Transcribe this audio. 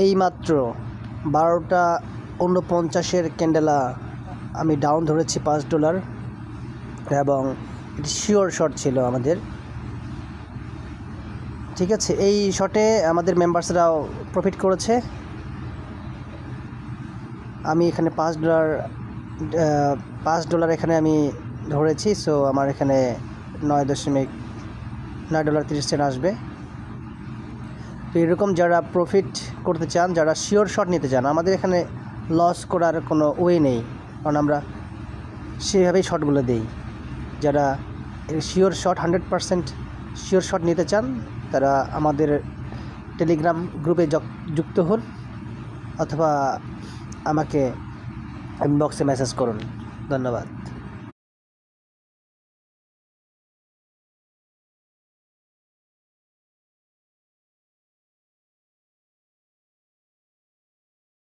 এইমাত্র 12:49 ক্যান্ডেলা আমি ডাউন ধরেছি $5 এবং এটি শিওর শট ছিল আমাদের। ঠিক আছে, এই শটে আমাদের মেম্বার্সরাও প্রফিট করেছে। আমি এখানে $5 এখানে আমি ধরেছি, সো আমার এখানে $9.30 আসবে। তো এরকম যারা প্রফিট করতে চান, যারা শিওর শট নিতে চান, আমাদের এখানে লস করার কোনো ওয়ে নেই, কারণ আমরা সেভাবেই শটগুলো দেই। যারা শিওর শট 100% শিওর শট নিতে চান তারা আমাদের টেলিগ্রাম গ্রুপে যুক্ত হন অথবা আমাকে ইনবক্সে মেসেজ করুন। ধন্যবাদ।